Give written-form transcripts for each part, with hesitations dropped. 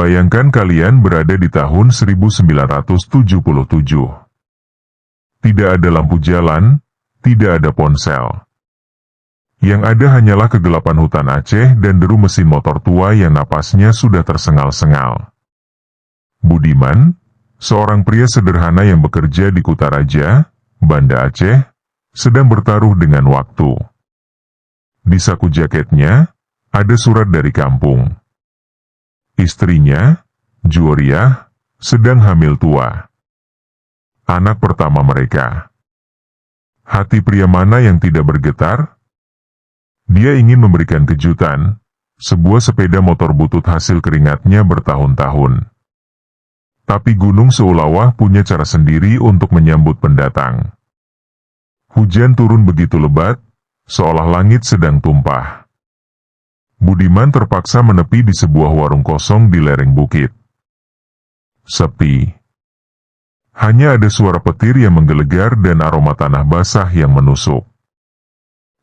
Bayangkan kalian berada di tahun 1977. Tidak ada lampu jalan, tidak ada ponsel. Yang ada hanyalah kegelapan hutan Aceh dan deru mesin motor tua yang napasnya sudah tersengal-sengal. Budiman, seorang pria sederhana yang bekerja di Kutaraja, Banda Aceh, sedang bertaruh dengan waktu. Di saku jaketnya, ada surat dari kampung. Istrinya, Juwariah, sedang hamil tua. Anak pertama mereka. Hati pria mana yang tidak bergetar? Dia ingin memberikan kejutan, sebuah sepeda motor butut hasil keringatnya bertahun-tahun. Tapi Gunung Seulawah punya cara sendiri untuk menyambut pendatang. Hujan turun begitu lebat, seolah langit sedang tumpah. Budiman terpaksa menepi di sebuah warung kosong di lereng bukit. Sepi. Hanya ada suara petir yang menggelegar dan aroma tanah basah yang menusuk.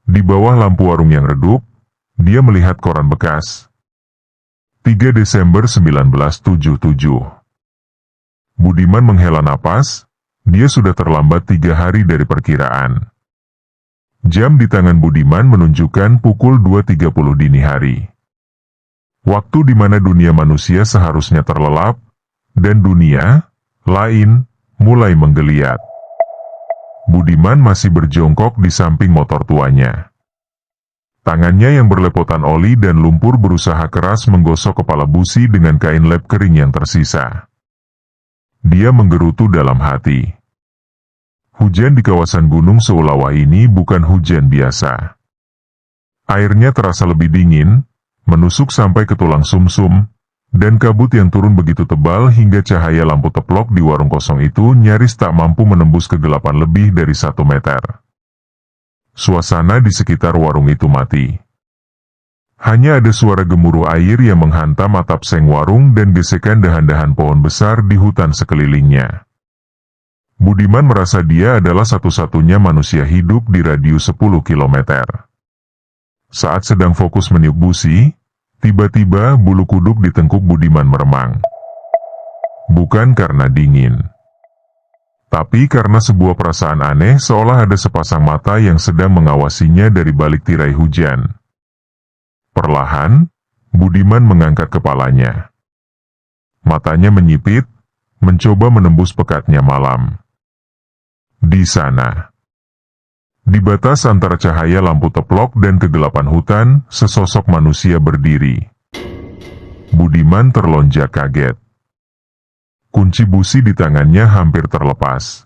Di bawah lampu warung yang redup, dia melihat koran bekas. 3 Desember 1977. Budiman menghela napas, dia sudah terlambat 3 hari dari perkiraan. Jam di tangan Budiman menunjukkan pukul 2.30 dini hari. Waktu di mana dunia manusia seharusnya terlelap, dan dunia lain mulai menggeliat. Budiman masih berjongkok di samping motor tuanya. Tangannya yang berlepotan oli dan lumpur berusaha keras menggosok kepala busi dengan kain lap kering yang tersisa. Dia menggerutu dalam hati. Hujan di kawasan Gunung Seulawah ini bukan hujan biasa. Airnya terasa lebih dingin, menusuk sampai ke tulang sumsum, dan kabut yang turun begitu tebal hingga cahaya lampu teplok di warung kosong itu nyaris tak mampu menembus kegelapan lebih dari 1 meter. Suasana di sekitar warung itu mati. Hanya ada suara gemuruh air yang menghantam atap seng warung dan gesekan dahan-dahan pohon besar di hutan sekelilingnya. Budiman merasa dia adalah satu-satunya manusia hidup di radius 10 kilometer. Saat sedang fokus meniup busi, tiba-tiba bulu kuduk di tengkuk Budiman meremang. Bukan karena dingin, tapi karena sebuah perasaan aneh seolah ada sepasang mata yang sedang mengawasinya dari balik tirai hujan. Perlahan, Budiman mengangkat kepalanya. Matanya menyipit, mencoba menembus pekatnya malam. Di sana, di batas antara cahaya lampu teplok dan kegelapan hutan, sesosok manusia berdiri. Budiman terlonjak kaget. Kunci busi di tangannya hampir terlepas.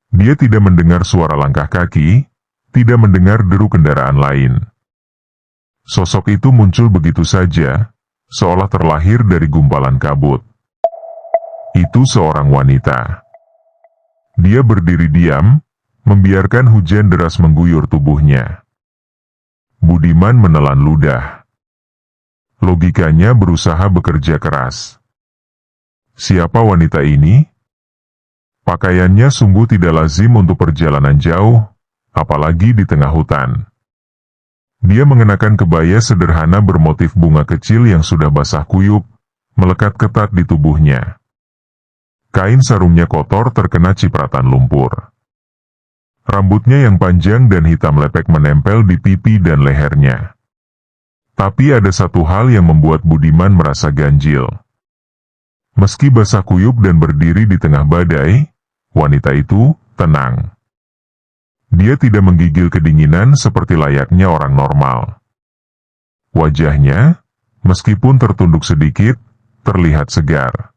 Dia tidak mendengar suara langkah kaki, tidak mendengar deru kendaraan lain. Sosok itu muncul begitu saja, seolah terlahir dari gumpalan kabut. Itu seorang wanita. Dia berdiri diam, membiarkan hujan deras mengguyur tubuhnya. Budiman menelan ludah. Logikanya berusaha bekerja keras. Siapa wanita ini? Pakaiannya sungguh tidak lazim untuk perjalanan jauh, apalagi di tengah hutan. Dia mengenakan kebaya sederhana bermotif bunga kecil yang sudah basah kuyup, melekat ketat di tubuhnya. Kain sarungnya kotor terkena cipratan lumpur. Rambutnya yang panjang dan hitam lepek menempel di pipi dan lehernya. Tapi ada satu hal yang membuat Budiman merasa ganjil. Meski basah kuyup dan berdiri di tengah badai, wanita itu tenang. Dia tidak menggigil kedinginan seperti layaknya orang normal. Wajahnya, meskipun tertunduk sedikit, terlihat segar.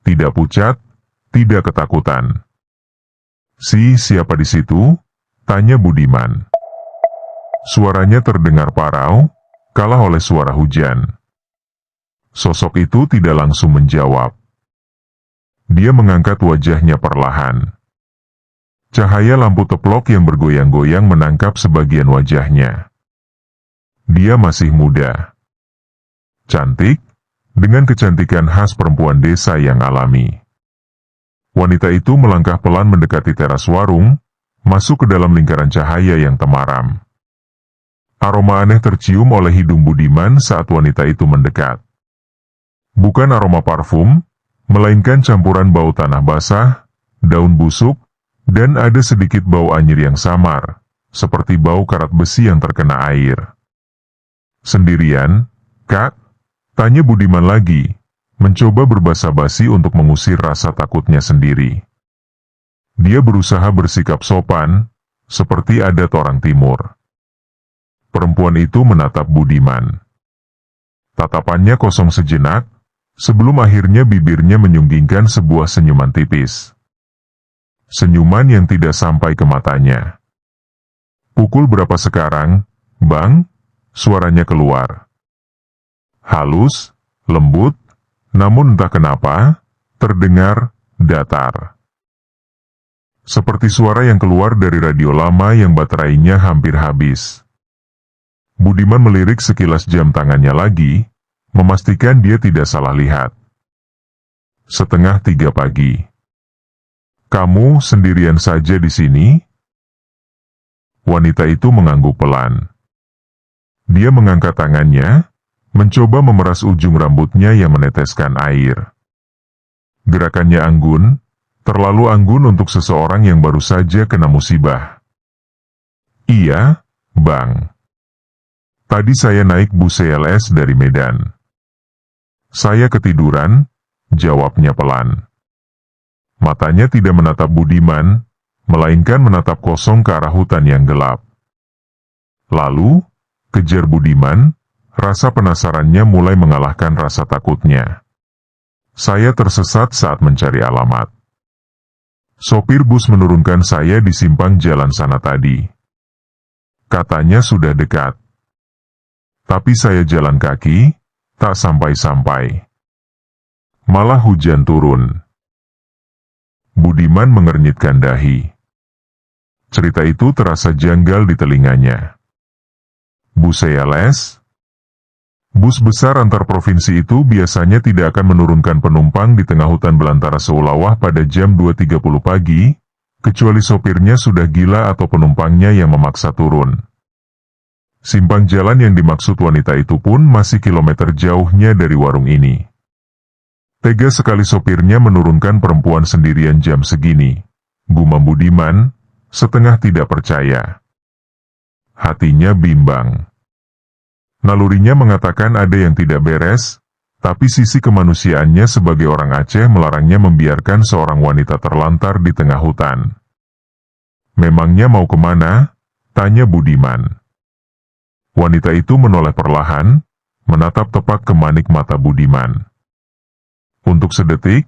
Tidak pucat, tidak ketakutan. Siapa di situ? Tanya Budiman. Suaranya terdengar parau, kalah oleh suara hujan. Sosok itu tidak langsung menjawab. Dia mengangkat wajahnya perlahan. Cahaya lampu teplok yang bergoyang-goyang menangkap sebagian wajahnya. Dia masih muda. Cantik, dengan kecantikan khas perempuan desa yang alami. Wanita itu melangkah pelan mendekati teras warung, masuk ke dalam lingkaran cahaya yang temaram. Aroma aneh tercium oleh hidung Budiman saat wanita itu mendekat. Bukan aroma parfum, melainkan campuran bau tanah basah, daun busuk, dan ada sedikit bau anyir yang samar, seperti bau karat besi yang terkena air. "Sendirian, Kak?" tanya Budiman lagi, mencoba berbasa-basi untuk mengusir rasa takutnya sendiri. Dia berusaha bersikap sopan, seperti adat orang timur. Perempuan itu menatap Budiman. Tatapannya kosong sejenak, sebelum akhirnya bibirnya menyunggingkan sebuah senyuman tipis. Senyuman yang tidak sampai ke matanya. "Pukul berapa sekarang, Bang?" suaranya keluar. Halus, lembut, namun entah kenapa, terdengar datar. Seperti suara yang keluar dari radio lama yang baterainya hampir habis. Budiman melirik sekilas jam tangannya lagi, memastikan dia tidak salah lihat. 2:30 pagi. "Kamu sendirian saja di sini?" Wanita itu mengangguk pelan. Dia mengangkat tangannya, mencoba memeras ujung rambutnya yang meneteskan air. Gerakannya anggun, terlalu anggun untuk seseorang yang baru saja kena musibah. "Iya, Bang. Tadi saya naik bus CLS dari Medan." "Saya ketiduran," jawabnya pelan. Matanya tidak menatap Budiman, melainkan menatap kosong ke arah hutan yang gelap. "Lalu?" kejar Budiman, rasa penasarannya mulai mengalahkan rasa takutnya. "Saya tersesat saat mencari alamat. Sopir bus menurunkan saya di simpang jalan sana tadi. Katanya sudah dekat. Tapi saya jalan kaki, tak sampai-sampai. Malah hujan turun." Budiman mengernyitkan dahi. Cerita itu terasa janggal di telinganya. Bus CLS? Bus besar antar provinsi itu biasanya tidak akan menurunkan penumpang di tengah hutan belantara seulawah pada jam 2:30 pagi, kecuali sopirnya sudah gila atau penumpangnya yang memaksa turun. Simpang jalan yang dimaksud wanita itu pun masih kilometer jauhnya dari warung ini. Tega sekali sopirnya menurunkan perempuan sendirian jam segini, gumam Budiman, setengah tidak percaya. Hatinya bimbang. Nalurinya mengatakan ada yang tidak beres, tapi sisi kemanusiaannya sebagai orang Aceh melarangnya membiarkan seorang wanita terlantar di tengah hutan. "Memangnya mau kemana?" tanya Budiman. Wanita itu menoleh perlahan, menatap tepat ke manik mata Budiman. Untuk sedetik,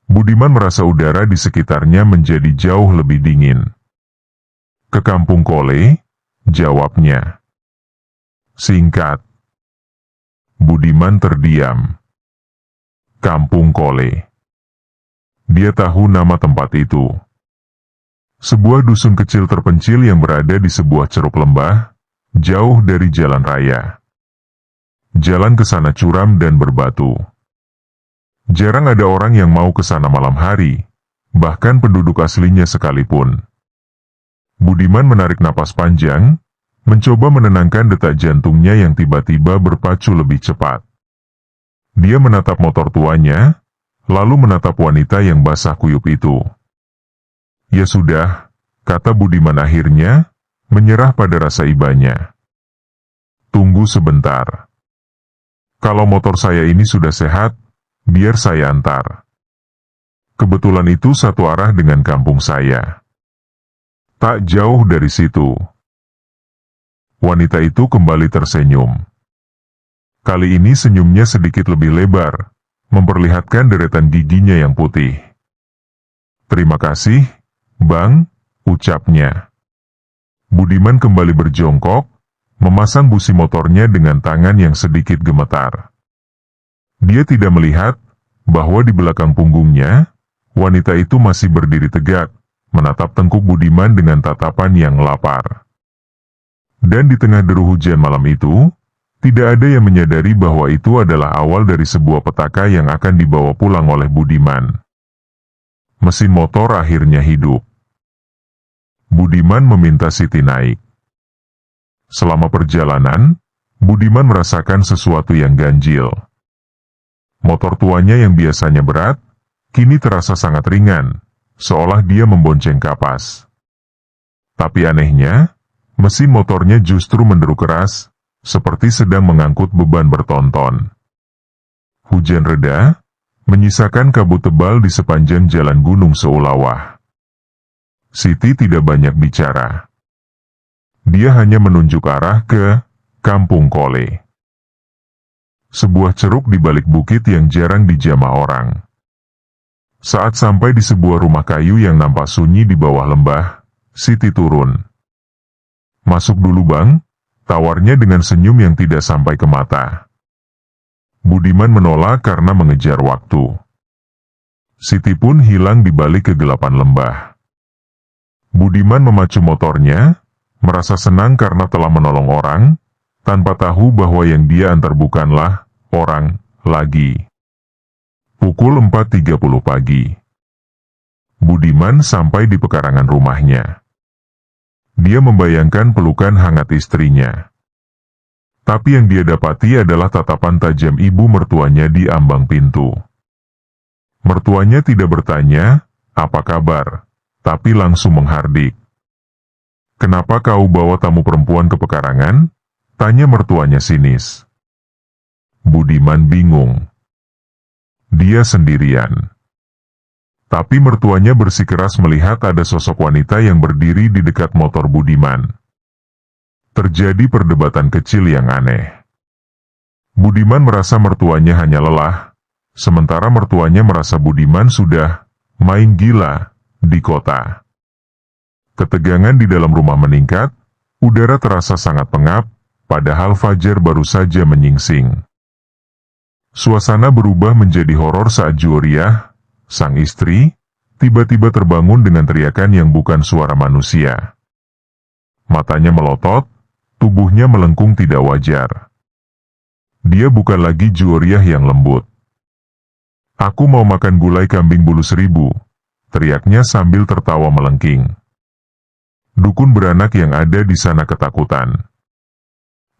Budiman merasa udara di sekitarnya menjadi jauh lebih dingin. "Ke Kampung Kole," jawabnya. Singkat. Budiman terdiam. Kampung Kole. Dia tahu nama tempat itu. Sebuah dusun kecil terpencil yang berada di sebuah ceruk lembah, jauh dari jalan raya. Jalan ke sana curam dan berbatu. Jarang ada orang yang mau ke sana malam hari, bahkan penduduk aslinya sekalipun. Budiman menarik napas panjang, mencoba menenangkan detak jantungnya yang tiba-tiba berpacu lebih cepat. Dia menatap motor tuanya, lalu menatap wanita yang basah kuyup itu. "Ya sudah," kata Budiman akhirnya, menyerah pada rasa ibanya. "Tunggu sebentar. Kalau motor saya ini sudah sehat, biar saya antar. Kebetulan itu satu arah dengan kampung saya. Tak jauh dari situ." Wanita itu kembali tersenyum. Kali ini senyumnya sedikit lebih lebar, memperlihatkan deretan giginya yang putih. "Terima kasih, Bang," ucapnya. Budiman kembali berjongkok, memasang busi motornya dengan tangan yang sedikit gemetar. Dia tidak melihat bahwa di belakang punggungnya, wanita itu masih berdiri tegak, menatap tengkuk Budiman dengan tatapan yang lapar. Dan di tengah deru hujan malam itu, tidak ada yang menyadari bahwa itu adalah awal dari sebuah petaka yang akan dibawa pulang oleh Budiman. Mesin motor akhirnya hidup. Budiman meminta Siti naik. Selama perjalanan, Budiman merasakan sesuatu yang ganjil. Motor tuanya yang biasanya berat, kini terasa sangat ringan, seolah dia membonceng kapas. Tapi anehnya, mesin motornya justru menderu keras, seperti sedang mengangkut beban bertonton. Hujan reda, menyisakan kabut tebal di sepanjang jalan Gunung Seulawah. Siti tidak banyak bicara. Dia hanya menunjuk arah ke Kampung Kole. Sebuah ceruk di balik bukit yang jarang dijamah orang. Saat sampai di sebuah rumah kayu yang nampak sunyi di bawah lembah, Siti turun. "Masuk dulu bang," tawarnya dengan senyum yang tidak sampai ke mata. Budiman menolak karena mengejar waktu. Siti pun hilang di balik kegelapan lembah. Budiman memacu motornya, merasa senang karena telah menolong orang, tanpa tahu bahwa yang dia antar bukanlah orang lagi. Pukul 4.30 pagi. Budiman sampai di pekarangan rumahnya. Dia membayangkan pelukan hangat istrinya. Tapi yang dia dapati adalah tatapan tajam ibu mertuanya di ambang pintu. Mertuanya tidak bertanya, "Apa kabar?" tapi langsung menghardik. "Kenapa kau bawa tamu perempuan ke pekarangan?" tanya mertuanya sinis. Budiman bingung. Dia sendirian. Tapi mertuanya bersikeras melihat ada sosok wanita yang berdiri di dekat motor Budiman. Terjadi perdebatan kecil yang aneh. Budiman merasa mertuanya hanya lelah, sementara mertuanya merasa Budiman sudah main gila di kota. Ketegangan di dalam rumah meningkat, udara terasa sangat pengap, padahal fajar baru saja menyingsing. Suasana berubah menjadi horor saat Juwariah, sang istri, tiba-tiba terbangun dengan teriakan yang bukan suara manusia. Matanya melotot, tubuhnya melengkung tidak wajar. Dia bukan lagi Juwariah yang lembut. "Aku mau makan gulai kambing bulu 1000, teriaknya sambil tertawa melengking. Dukun beranak yang ada di sana ketakutan.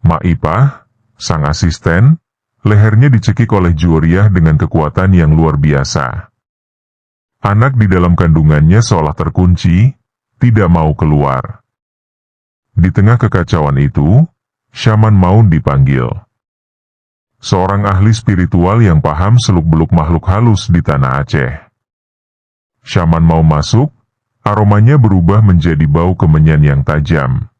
Mak Ipah, sang asisten, lehernya dicekik oleh Juwariah dengan kekuatan yang luar biasa. Anak di dalam kandungannya seolah terkunci, tidak mau keluar. Di tengah kekacauan itu, Syaman Maun dipanggil. Seorang ahli spiritual yang paham seluk-beluk makhluk halus di tanah Aceh. Syaman Maun masuk, aromanya berubah menjadi bau kemenyan yang tajam.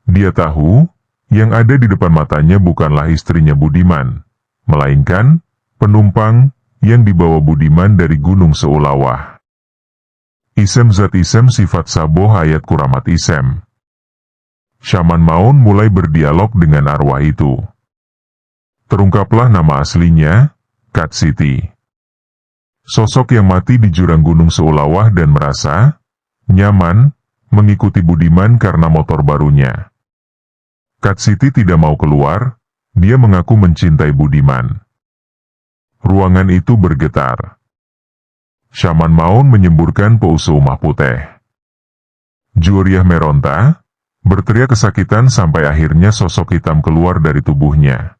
Dia tahu, yang ada di depan matanya bukanlah istrinya Budiman, melainkan penumpang yang dibawa Budiman dari Gunung Seulawah. Isem zat isem sifat saboh ayat kuramat isem. Syaman Maun mulai berdialog dengan arwah itu. Terungkaplah nama aslinya, Kat Siti. Sosok yang mati di jurang Gunung Seulawah dan merasa nyaman mengikuti Budiman karena motor barunya. Kat Siti tidak mau keluar, dia mengaku mencintai Budiman. Ruangan itu bergetar. Syaman Maun menyemburkan peusumah putih. Juwariah meronta, berteriak kesakitan sampai akhirnya sosok hitam keluar dari tubuhnya.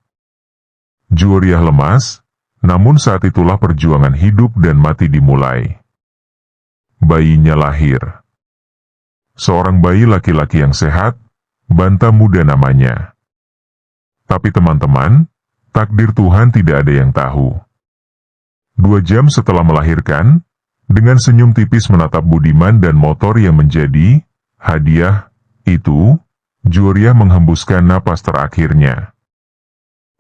Juwariah lemas, namun saat itulah perjuangan hidup dan mati dimulai. Bayinya lahir. Seorang bayi laki-laki yang sehat, Banta muda namanya. Tapi teman-teman, takdir Tuhan tidak ada yang tahu. 2 jam setelah melahirkan, dengan senyum tipis menatap Budiman dan motor yang menjadi hadiah itu, Juwariah menghembuskan napas terakhirnya.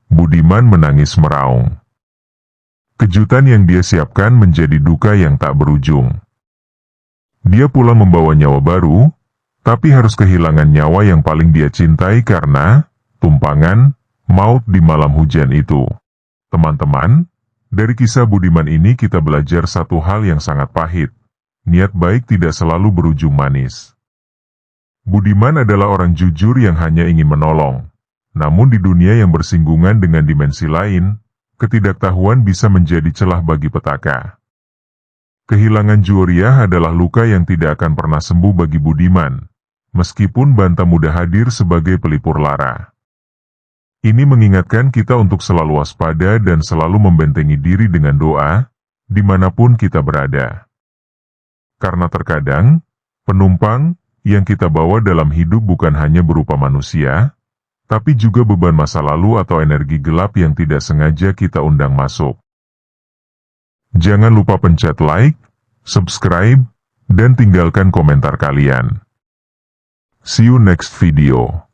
Budiman menangis meraung. Kejutan yang dia siapkan menjadi duka yang tak berujung. Dia pulang membawa nyawa baru, tapi harus kehilangan nyawa yang paling dia cintai karena tumpangan maut di malam hujan itu. Teman-teman, dari kisah Budiman ini kita belajar satu hal yang sangat pahit. Niat baik tidak selalu berujung manis. Budiman adalah orang jujur yang hanya ingin menolong. Namun di dunia yang bersinggungan dengan dimensi lain, ketidaktahuan bisa menjadi celah bagi petaka. Kehilangan Juwariah adalah luka yang tidak akan pernah sembuh bagi Budiman, meskipun Banta muda hadir sebagai pelipur lara. Ini mengingatkan kita untuk selalu waspada dan selalu membentengi diri dengan doa, dimanapun kita berada. Karena terkadang, penumpang yang kita bawa dalam hidup bukan hanya berupa manusia, tapi juga beban masa lalu atau energi gelap yang tidak sengaja kita undang masuk. Jangan lupa pencet like, subscribe, dan tinggalkan komentar kalian. See you next video.